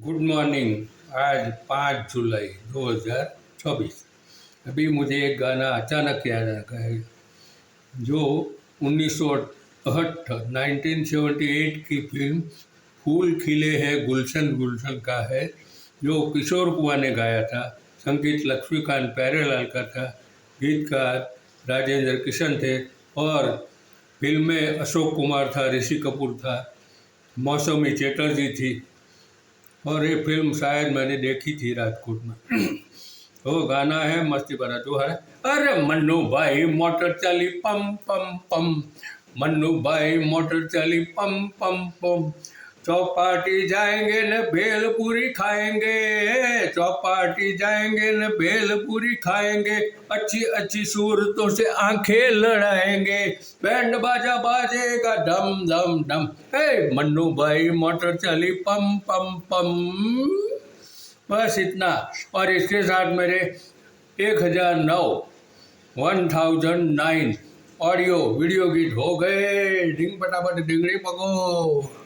Good morning. आज 5 जुलाई 2024। अभी मुझे एक गाना अचानक याद आ गया जो 1978 की फिल्म फूल खिले हैं गुलशन गुलशन का है, जो किशोर कुमार ने गाया था। संगीत लक्ष्मीकांत प्यारेलाल का था, गीतकार राजेंद्र किशन थे और फिल्म में अशोक कुमार था, ऋषि कपूर था, मौसमी चटर्जी थी। और ये फिल्म शायद मैंने देखी थी राजकोट में। तो गाना है मस्ती भरा जो है, अरे मन्नू भाई मोटर चली पम पम पम, मन्नू भाई मोटर चली पम पम पम, चौपाटी जाएंगे न भेलपूरी खाएंगे, चौपाटी जाएंगे न भेलपूरी खाएंगे, अच्छी अच्छी सूरतों से आंखें लड़ाएंगे, बैंड बाजा बाजेगा डम डम डम, हे मन्नू भाई मोटर चली पम पम पम। बस इतना। और इसके साथ मेरे 1009 ऑडियो वीडियो गीत हो गए। डिंग पटापट डिंगड़ी पको।